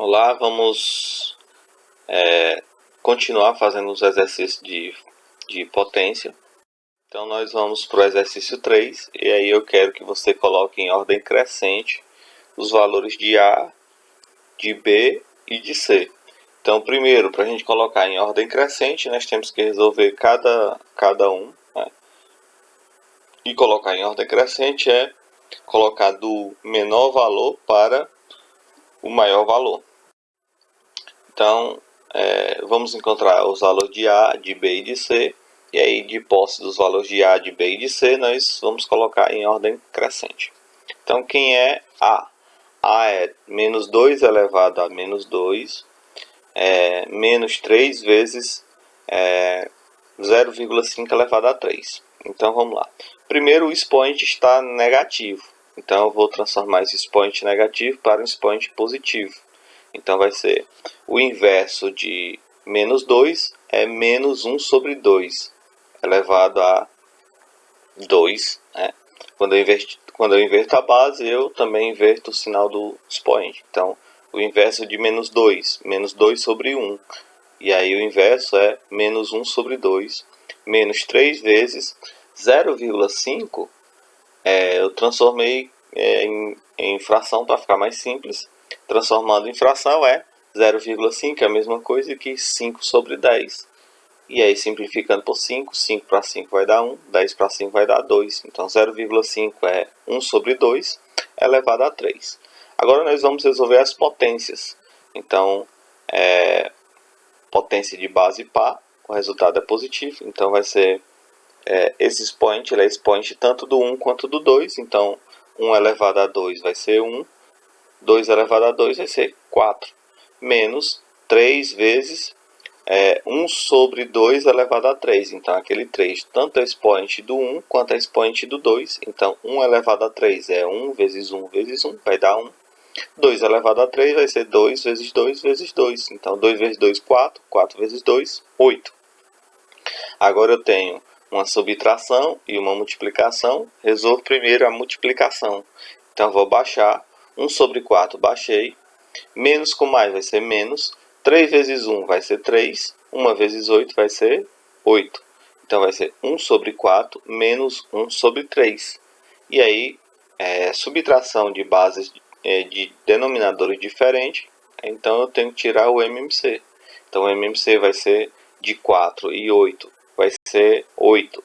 Olá, vamos continuar fazendo os exercícios de potência. Então nós vamos para o exercício 3 e aí eu quero que você coloque em ordem crescente os valores de A, de B e de C. Então primeiro, para a gente colocar em ordem crescente, nós temos que resolver cada um, né? E colocar em ordem crescente é colocar do menor valor para o maior valor. Então, vamos encontrar os valores de A, de B e de C. E aí, de posse dos valores de A, de B e de C, nós vamos colocar em ordem crescente. Então, quem é A? A é menos 2 elevado a menos 2, menos 3 vezes 0,5 elevado a 3. Então, vamos lá. Primeiro, o expoente está negativo. Então, eu vou transformar esse expoente negativo para um expoente positivo. Então, vai ser o inverso de menos 2 é menos 1 sobre 2 elevado a 2. Né? Quando eu inverto a base, eu também inverto o sinal do expoente. Então, o inverso de menos 2 sobre 1. E aí o inverso é menos 1 sobre 2, menos 3 vezes 0,5. Eu transformei em fração para ficar mais simples. Transformando em fração é 0,5, é a mesma coisa que 5 sobre 10. E aí simplificando por 5, 5 para 5 vai dar 1, 10 para 5 vai dar 2. Então 0,5 é 1 sobre 2 elevado a 3. Agora nós vamos resolver as potências. Então, potência de base par, o resultado é positivo. Então vai ser esse expoente, ele é expoente tanto do 1 quanto do 2. Então 1 elevado a 2 vai ser 1. 2 elevado a 2 vai ser 4, menos 3 vezes 1 sobre 2 elevado a 3. Então, aquele 3 tanto é expoente do 1 quanto é expoente do 2. Então, 1 elevado a 3 é 1 vezes 1 vezes 1, vai dar 1. 2 elevado a 3 vai ser 2 vezes 2 vezes 2. Então, 2 vezes 2, 4. 4 vezes 2, 8. Agora eu tenho uma subtração e uma multiplicação. Resolvo primeiro a multiplicação. Então, vou baixar. 1 sobre 4 baixei, menos com mais vai ser menos, 3 vezes 1 vai ser 3, 1 vezes 8 vai ser 8. Então vai ser 1 sobre 4 menos 1 sobre 3. E aí, subtração de bases de denominadores diferentes, então eu tenho que tirar o MMC. Então o MMC vai ser de 4 e 8, vai ser 8.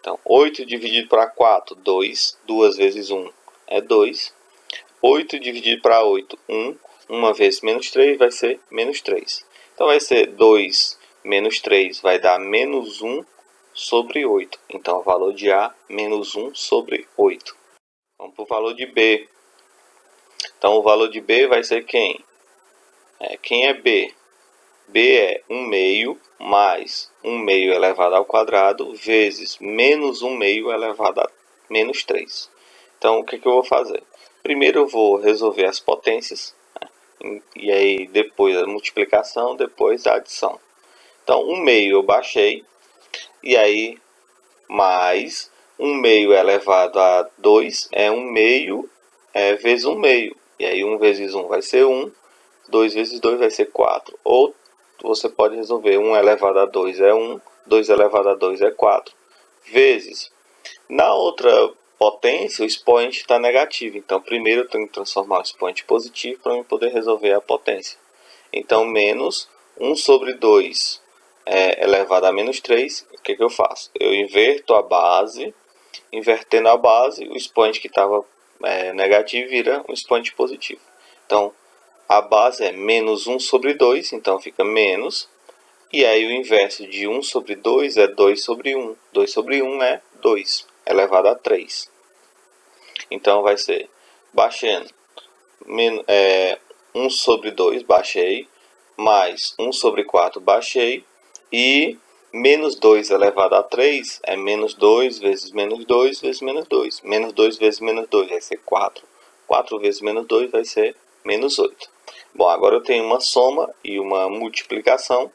Então 8 dividido para 4, 2, 2 vezes 1 é 2. 8 dividido para 8, 1. 1 vezes menos 3 vai ser menos 3. Então vai ser 2 menos 3 vai dar menos 1 sobre 8. Então o valor de A, menos 1 sobre 8. Vamos para o valor de B. Então o valor de B vai ser quem? Quem é B? B é 1 meio mais 1 meio elevado ao quadrado vezes menos 1 meio elevado a menos 3. Então o que eu vou fazer? Primeiro eu vou resolver as potências, né? E aí depois a multiplicação, depois a adição. Então 1 meio eu baixei, e aí mais 1 meio elevado a 2 é 1 meio vezes 1 meio. E aí 1 vezes 1 vai ser 1, 2 vezes 2 vai ser 4. Ou você pode resolver 1 elevado a 2 é 1, 2 elevado a 2 é 4, vezes. Na outra potência, o expoente está negativo. Então, primeiro eu tenho que transformar o expoente positivo para eu poder resolver a potência. Então, menos 1 sobre 2 elevado a menos 3. O que eu faço? Eu inverto a base. Invertendo a base, o expoente que estava negativo vira um expoente positivo. Então, a base é menos 1 sobre 2. Então, fica menos. E aí, o inverso de 1 sobre 2 é 2 sobre 1. 2 sobre 1 é 2. Elevado a 3. Então vai ser, baixando, 1 sobre 2, baixei, mais 1 sobre 4, baixei, e menos 2 elevado a 3 é menos 2 vezes menos 2 vezes menos 2. Menos 2 vezes menos 2 vai ser 4. 4 vezes menos 2 vai ser menos 8. Bom, agora eu tenho uma soma e uma multiplicação.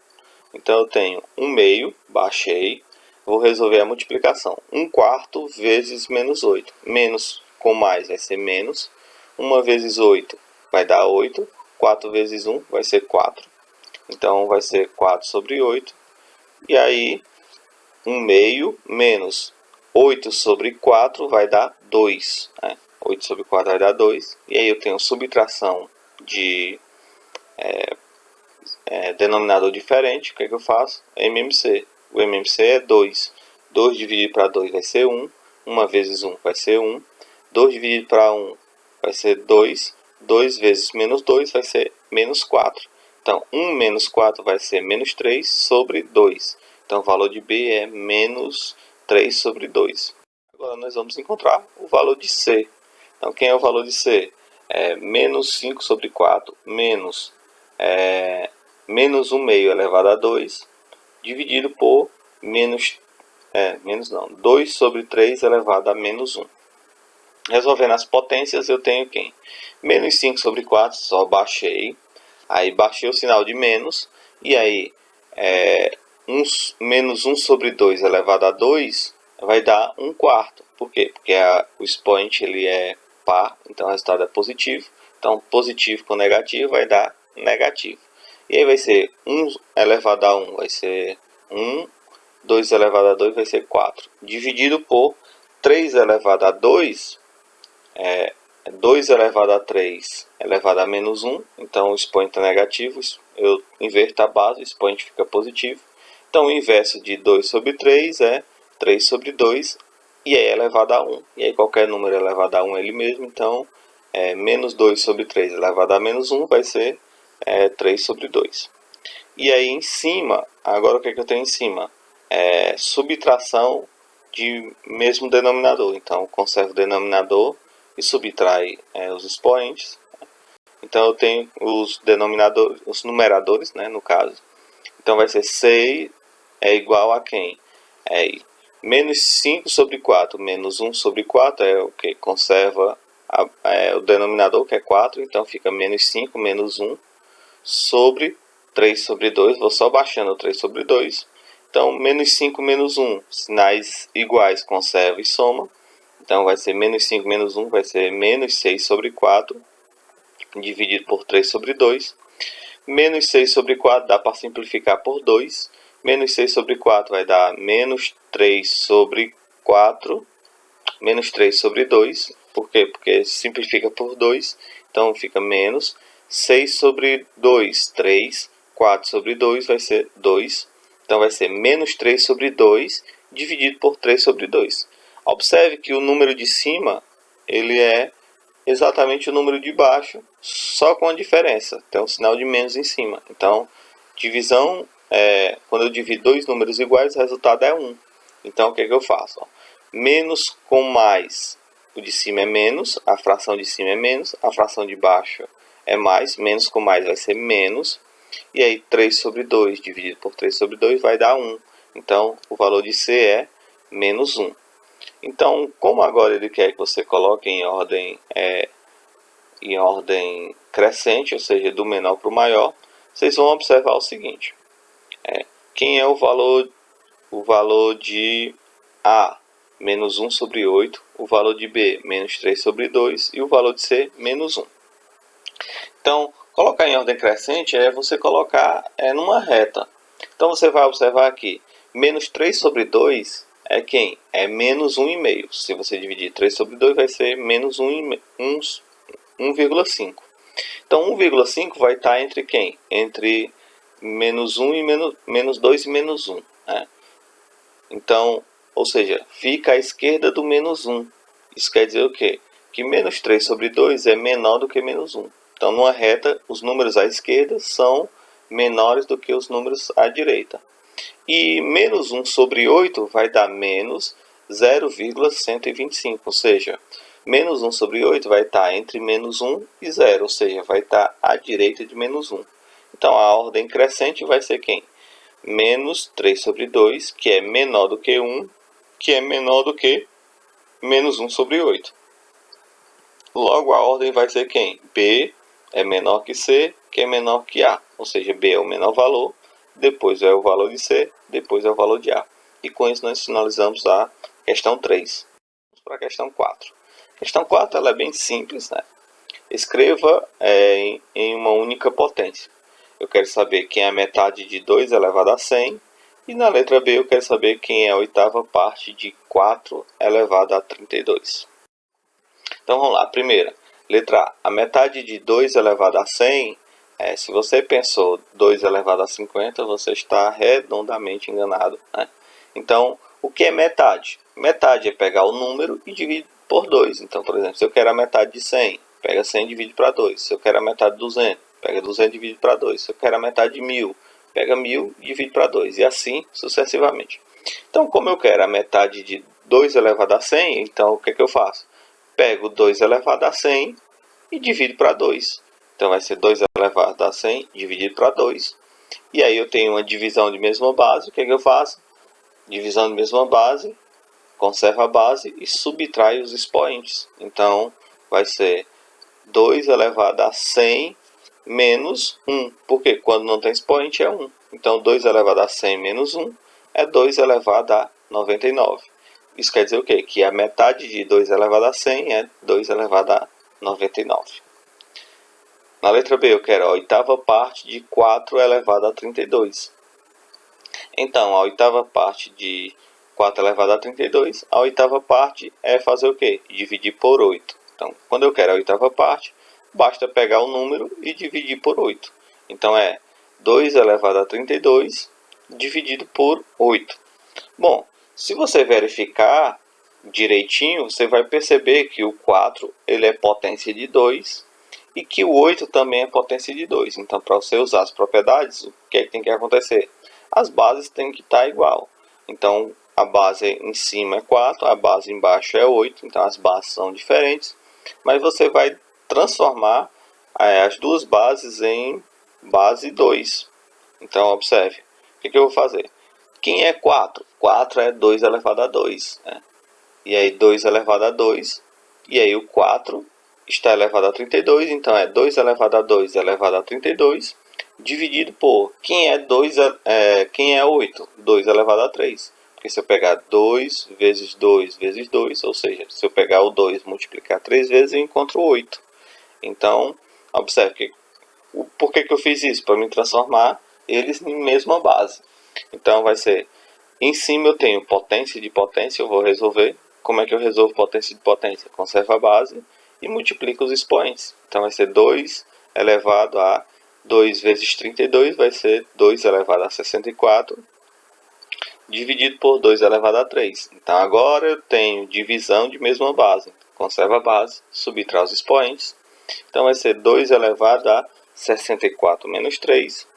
Então eu tenho 1 meio, baixei. Vou resolver a multiplicação. 1 quarto vezes menos 8. Menos com mais vai ser menos. 1 vezes 8 vai dar 8. 4 vezes 1 vai ser 4. Então, vai ser 4 sobre 8. E aí, 1 meio menos 8 sobre 4 vai dar 2. Né? 8 sobre 4 vai dar 2. E aí eu tenho subtração de denominador diferente. O que é que eu faço? MMC. O MMC é 2. 2 dividido para 2 vai ser 1. 1 vezes 1 vai ser 1. 2 dividido para 1 vai ser 2. 2 vezes menos 2 vai ser menos 4. Então, 1 menos 4 vai ser menos 3 sobre 2. Então, o valor de B é menos 3 sobre 2. Agora, nós vamos encontrar o valor de C. Então, quem é o valor de C? Menos 5 sobre 4 menos 1 meio elevado a 2, dividido por 2 sobre 3 elevado a menos 1. Resolvendo as potências, eu tenho quem? Menos 5 sobre 4, só baixei. Aí baixei o sinal de menos. E aí, menos 1 sobre 2 elevado a 2 vai dar 1 quarto. Por quê? Porque o expoente ele é par, então o resultado é positivo. Então, positivo com negativo vai dar negativo. E aí vai ser 1 elevado a 1 vai ser 1. 2 elevado a 2 vai ser 4. Dividido por 3 elevado a 2 2 elevado a 3 elevado a menos 1. Então o expoente é negativo. Eu inverto a base, o expoente fica positivo. Então o inverso de 2 sobre 3 é 3 sobre 2. E é elevado a 1. E aí qualquer número elevado a 1 é ele mesmo. Então menos 2 sobre 3 elevado a menos 1 vai ser 3 sobre 2. E aí em cima, agora o que eu tenho em cima? Subtração de mesmo denominador. Então conservo o denominador e subtrai os expoentes. Então eu tenho os denominadores, os numeradores, né, no caso. Então vai ser 6 é igual a quem? Menos 5 sobre 4 menos 1 sobre 4 é o que? Conserva o denominador, que é 4. Então fica menos 5 menos 1 sobre 3 sobre 2. Vou só baixando o 3 sobre 2. Então menos 5 menos 1, sinais iguais, conserva e soma. Então vai ser menos 5 menos 1 vai ser menos 6 sobre 4, dividido por 3 sobre 2. Menos 6 sobre 4 dá para simplificar por 2. Menos 6 sobre 4 vai dar menos 3 sobre 4. Menos 3 sobre 2. Por quê? Porque simplifica por 2. Então fica menos 6 sobre 2, 3. 4 sobre 2 vai ser 2. Então vai ser menos 3 sobre 2 dividido por 3 sobre 2. Observe que o número de cima ele é exatamente o número de baixo, só com a diferença. Tem um sinal de menos em cima. Então, divisão, quando eu divido dois números iguais, o resultado é 1. Então, o que eu faço? Menos com mais, o de cima é menos, a fração de cima é menos, a fração de baixo é mais. Menos com mais vai ser menos. E aí, 3 sobre 2 dividido por 3 sobre 2 vai dar 1. Então, o valor de C é menos 1. Então, como agora ele quer que você coloque em ordem crescente, ou seja, do menor para o maior, vocês vão observar o seguinte. Quem é o valor de A? Menos 1 sobre 8. O valor de B? Menos 3 sobre 2. E o valor de C? Menos 1. Então, colocar em ordem crescente é você colocar numa reta. Então, você vai observar aqui. Menos 3 sobre 2 é quem? É menos 1,5. Se você dividir 3 sobre 2, vai ser menos 1,5. Então, 1,5 vai estar entre quem? Entre menos 1 e menos 2 e menos 1. Né? Então, ou seja, fica à esquerda do menos 1. Isso quer dizer o quê? Que menos 3 sobre 2 é menor do que menos 1. Então, numa reta, os números à esquerda são menores do que os números à direita. E menos 1 sobre 8 vai dar menos 0,125, ou seja, menos 1 sobre 8 vai estar entre menos 1 e 0, ou seja, vai estar à direita de menos 1. Então, a ordem crescente vai ser quem? Menos 3 sobre 2, que é menor do que 1, que é menor do que menos 1 sobre 8. Logo, a ordem vai ser quem? B é menor que C, que é menor que A, ou seja, B é o menor valor, depois é o valor de C, depois é o valor de A. E com isso nós finalizamos a questão 3. Vamos para a questão 4. A questão 4 ela é bem simples, né? escreva em uma única potência. Eu quero saber quem é a metade de 2 elevado a 100. E na letra B eu quero saber quem é a oitava parte de 4 elevado a 32. Então vamos lá. Primeira, letra A. A metade de 2 elevado a 100, se você pensou 2 elevado a 50, você está redondamente enganado, né? Então, o que é metade? Metade é pegar o número e dividir por 2. Então, por exemplo, se eu quero a metade de 100, pega 100 e divide para 2. Se eu quero a metade de 200, pega 200 e divide para 2. Se eu quero a metade de 1000, pega 1000 e divide para 2. E assim sucessivamente. Então, como eu quero a metade de 2 elevado a 100, então o que eu faço? Pego 2 elevado a 100 e divido para 2. Então vai ser 2 elevado a 100 dividido para 2. E aí eu tenho uma divisão de mesma base. O que eu faço? Divisão de mesma base, conserva a base e subtrai os expoentes. Então vai ser 2 elevado a 100 menos 1. Porque quando não tem expoente é 1. Então 2 elevado a 100 menos 1 é 2 elevado a 99. Isso quer dizer o quê? Que a metade de 2 elevado a 100 é 2 elevado a 99. Na letra B eu quero a oitava parte de 4 elevado a 32. Então, a oitava parte de 4 elevado a 32, a oitava parte é fazer o quê? Dividir por 8. Então, quando eu quero a oitava parte, basta pegar o número e dividir por 8. Então, é 2 elevado a 32 dividido por 8. Bom, se você verificar direitinho, você vai perceber que o 4 ele é potência de 2 e que o 8 também é potência de 2. Então, para você usar as propriedades, o que é que tem que acontecer? As bases têm que estar igual. Então, a base em cima é 4, a base embaixo é 8. Então, as bases são diferentes. Mas você vai transformar as duas bases em base 2. Então, observe. O que eu vou fazer? Quem é 4? 4 é 2 elevado a 2. Né? E aí 2 elevado a 2. E aí o 4 está elevado a 32. Então é 2 elevado a 2 elevado a 32. Dividido por quem é 8? 2 elevado a 3. Porque se eu pegar 2 vezes 2 vezes 2, ou seja, se eu pegar o 2 e multiplicar 3 vezes, eu encontro 8. Então, observe que por que eu fiz isso? Para me transformar eles em mesma base. Então vai ser, em cima eu tenho potência de potência, eu vou resolver. Como é que eu resolvo potência de potência? Conservo a base e multiplico os expoentes. Então vai ser 2 elevado a 2 vezes 32, vai ser 2 elevado a 64, dividido por 2 elevado a 3. Então agora eu tenho divisão de mesma base. Conserva a base, subtrai os expoentes. Então vai ser 2 elevado a 64 menos 3.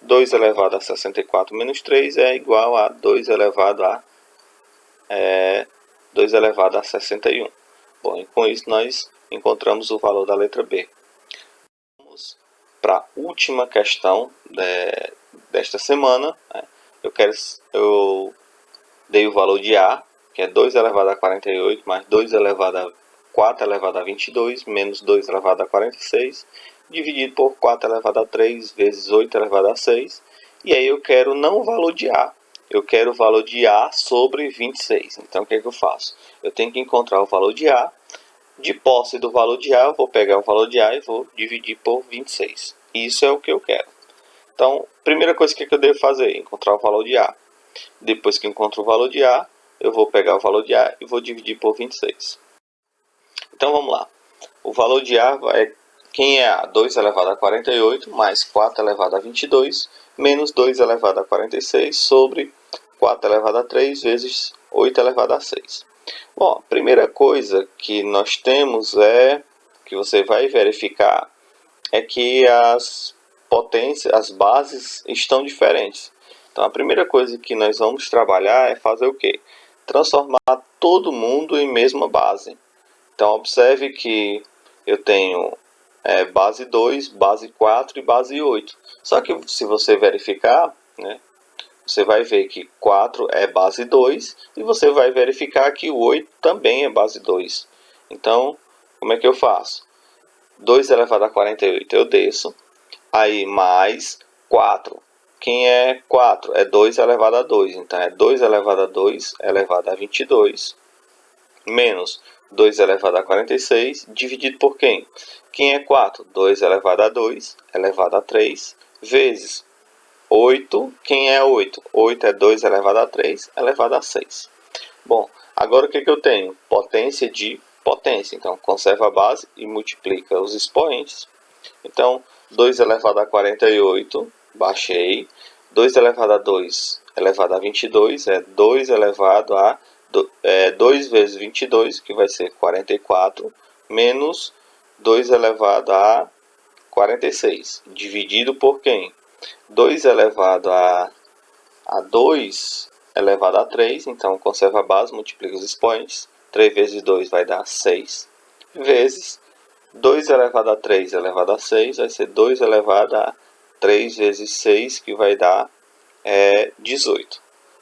2 elevado a 64 menos 3 é igual a 2 elevado a 61. Bom, e com isso nós encontramos o valor da letra B. Vamos para a última questão desta semana. Eu dei o valor de A, que é 2 elevado a 48, mais 2 elevado a 4 elevado a 22, menos 2 elevado a 46, dividido por 4 elevado a 3 vezes 8 elevado a 6. E aí eu quero não o valor de A, eu quero o valor de A sobre 26. Então o que eu faço? Eu tenho que encontrar o valor de A. De posse do valor de A, eu vou pegar o valor de A e vou dividir por 26. Isso é o que eu quero. Então, primeira coisa que eu devo fazer? Encontrar o valor de A. Depois que encontro o valor de A, eu vou pegar o valor de A e vou dividir por 26. Então vamos lá. O valor de A é quem é A? 2 elevado a 48 mais 4 elevado a 22 menos 2 elevado a 46 sobre 4 elevado a 3 vezes 8 elevado a 6. Bom, a primeira coisa que nós temos que você vai verificar é que as potências, as bases estão diferentes. Então a primeira coisa que nós vamos trabalhar é fazer o quê? Transformar todo mundo em mesma base. Então observe que eu tenho base 2, base 4 e base 8. Só que se você verificar, né, você vai ver que 4 é base 2 e você vai verificar que o 8 também é base 2. Então, como é que eu faço? 2 elevado a 48 eu desço, aí mais 4. Quem é 4? É 2 elevado a 2, então é 2 elevado a 2 elevado a 22, menos 2 elevado a 46, dividido por quem? Quem é 4? 2 elevado a 2, elevado a 3, vezes 8. Quem é 8? 8 é 2 elevado a 3, elevado a 6. Bom, agora o que eu tenho? Potência de potência. Então, conserva a base e multiplica os expoentes. Então, 2 elevado a 48, baixei. 2 elevado a 2 elevado a 22 é 2 elevado a 2 vezes 22, que vai ser 44, menos 2 elevado a 46, dividido por quem? 2 elevado a 2 elevado a 3, então conserva a base, multiplica os expoentes. 3 vezes 2 vai dar 6, vezes 2 elevado a 3 elevado a 6, vai ser 2 elevado a 3 vezes 6, que vai dar 18.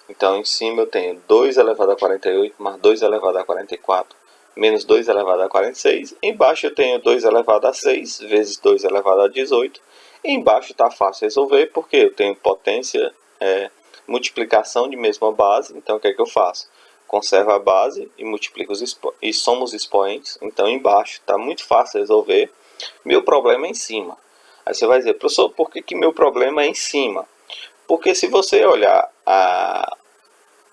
Então, em cima eu tenho 2 elevado a 48 mais 2 elevado a 44 menos 2 elevado a 46. Embaixo eu tenho 2 elevado a 6 vezes 2 elevado a 18. E embaixo está fácil resolver porque eu tenho potência, multiplicação de mesma base. Então, o que é que eu faço? Conservo a base e multiplico e somo os expoentes. Então, embaixo está muito fácil resolver. Meu problema é em cima. Aí você vai dizer, professor, por que meu problema é em cima? Porque se você olhar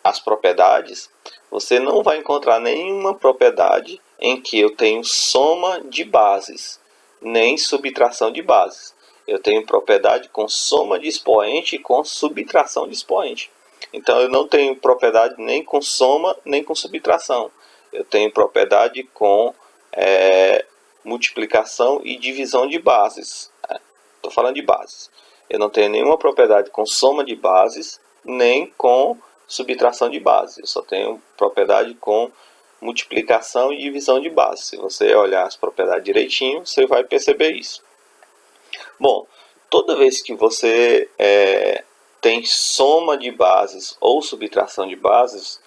as propriedades, você não vai encontrar nenhuma propriedade em que eu tenho soma de bases, nem subtração de bases. Eu tenho propriedade com soma de expoente e com subtração de expoente. Então, eu não tenho propriedade nem com soma, nem com subtração. Eu tenho propriedade com multiplicação e divisão de bases. Estou falando de bases. Eu não tenho nenhuma propriedade com soma de bases, nem com subtração de bases. Eu só tenho propriedade com multiplicação e divisão de bases. Se você olhar as propriedades direitinho, você vai perceber isso. Bom, toda vez que você tem soma de bases ou subtração de bases,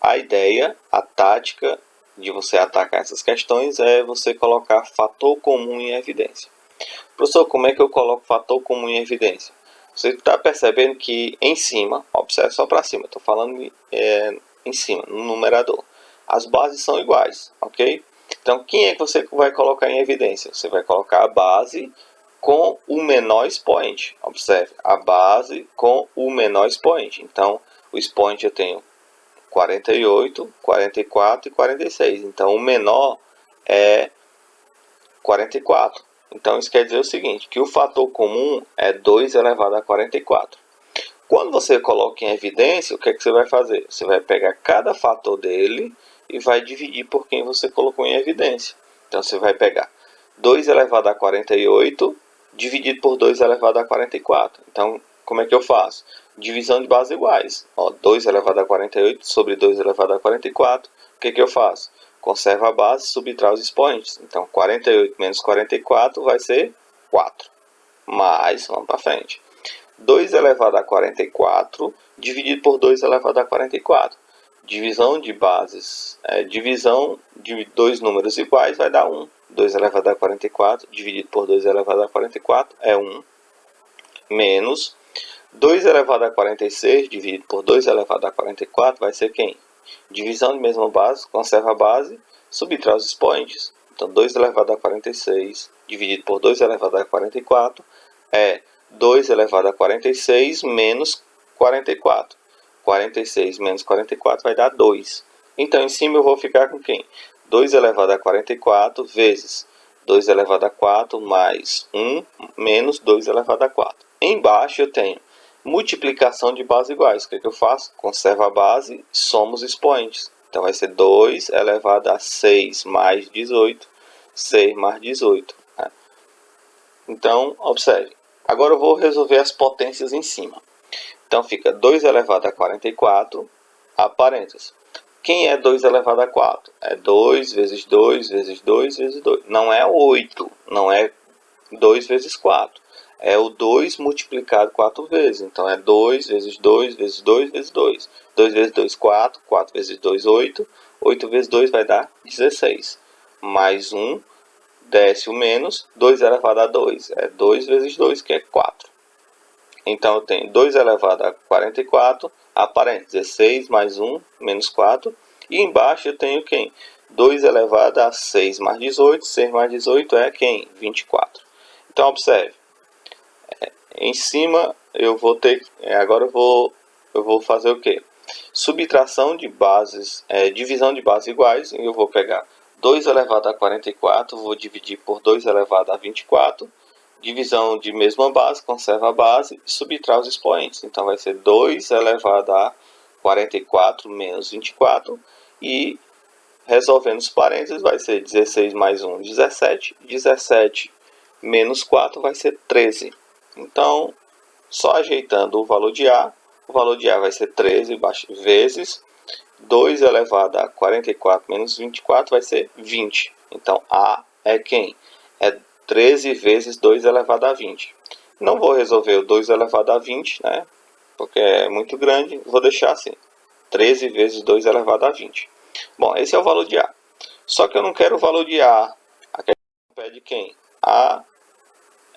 a ideia, a tática de você atacar essas questões é você colocar fator comum em evidência. Professor, como é que eu coloco fator comum em evidência? Você está percebendo que em cima, observe só para cima, estou falando em cima, no numerador. As bases são iguais, ok? Então, quem é que você vai colocar em evidência? Você vai colocar a base com o menor expoente. Observe, a base com o menor expoente. Então, o expoente eu tenho 48, 44 e 46. Então, o menor é 44. Então, isso quer dizer o seguinte, que o fator comum é 2 elevado a 44. Quando você coloca em evidência, o que é que você vai fazer? Você vai pegar cada fator dele e vai dividir por quem você colocou em evidência. Então, você vai pegar 2 elevado a 48 dividido por 2 elevado a 44. Então, como é que eu faço? Divisão de bases iguais. 2 elevado a 48 sobre 2 elevado a 44. O que é que eu faço? Conserva a base, subtrai os expoentes. Então, 48 menos 44 vai ser 4. Mas, vamos para frente. 2 elevado a 44 dividido por 2 elevado a 44. Divisão de bases, divisão de dois números iguais vai dar 1. 2 elevado a 44 dividido por 2 elevado a 44 é 1. Menos 2 elevado a 46 dividido por 2 elevado a 44 vai ser quem? Divisão de mesma base, conserva a base, subtrai os expoentes. Então, 2 elevado a 46 dividido por 2 elevado a 44 é 2 elevado a 46 menos 44. 46 menos 44 vai dar 2. Então, em cima eu vou ficar com quem? 2 elevado a 44 vezes 2 elevado a 4 mais 1 menos 2 elevado a 4. Embaixo eu tenho multiplicação de bases iguais. O que eu faço? Conservo a base, somo os expoentes. Então, vai ser 2 elevado a 6 mais 18. 6 mais 18. Então, observe. Agora eu vou resolver as potências em cima. Então, fica 2 elevado a 44, a parênteses. Quem é 2 elevado a 4? É 2 vezes 2 vezes 2 vezes 2. Não é 8, não é 2 vezes 4. É o 2 multiplicado 4 vezes. Então, é 2 vezes 2 vezes 2 vezes 2. 2 vezes 2, 4. 4 vezes 2, 8. 8 vezes 2 vai dar 16. Mais 1, desce o menos, 2 elevado a 2. É 2 vezes 2, que é 4. Então, eu tenho 2 elevado a 44, a parênteses 16 mais 1, menos 4. E embaixo eu tenho quem? 2 elevado a 6 mais 18. 6 mais 18 é quem? 24. Então, observe. Em cima, eu vou ter... agora eu vou fazer o quê? Subtração de bases, divisão de bases iguais. E eu vou pegar 2 elevado a 44, vou dividir por 2 elevado a 24. Divisão de mesma base, conserva a base e subtrai os expoentes. Então, vai ser 2 elevado a 44 menos 24. E, resolvendo os parênteses, vai ser 16 mais 1, 17. 17 menos 4 vai ser 13. Então, só ajeitando o valor de A vai ser 13 vezes 2 elevado a 44 menos 24 vai ser 20. Então, A é quem? É 13 vezes 2 elevado a 20. Não vou resolver o 2 elevado a 20, né? Porque é muito grande. Vou deixar assim. 13 vezes 2 elevado a 20. Bom, esse é o valor de A. Só que eu não quero o valor de A. A questão pede quem? A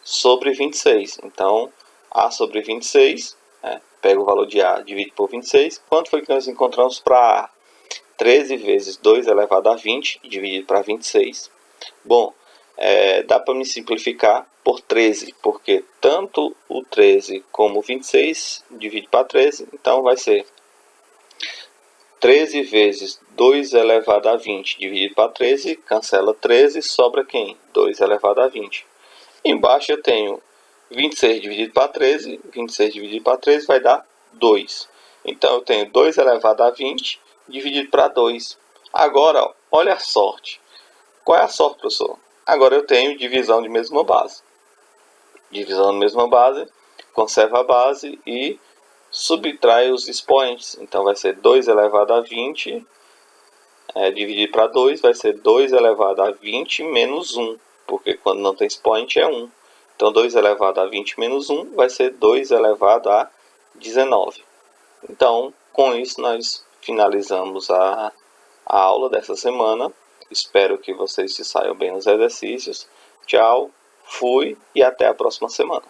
sobre 26. Então, A sobre 26, né? Pega o valor de A, divide por 26. Quanto foi que nós encontramos para A? 13 vezes 2 elevado a 20, dividido para 26. Bom, dá para me simplificar por 13, porque tanto o 13 como o 26 divide para 13, então vai ser 13 vezes 2 elevado a 20 dividido para 13, cancela 13, sobra quem? 2 elevado a 20. Embaixo eu tenho 26 dividido para 13, 26 dividido para 13 vai dar 2. Então eu tenho 2 elevado a 20 dividido para 2. Agora, olha a sorte. Qual é a sorte, professor? Agora eu tenho divisão de mesma base. Divisão de mesma base, conserva a base e subtrai os expoentes. Então vai ser 2 elevado a 20 dividido para 2 vai ser 2 elevado a 20 menos 1. Porque quando não tem expoente é 1. Então 2 elevado a 20 menos 1 vai ser 2 elevado a 19. Então, com isso nós finalizamos a aula dessa semana. Espero que vocês se saiam bem nos exercícios. Tchau, fui e até a próxima semana.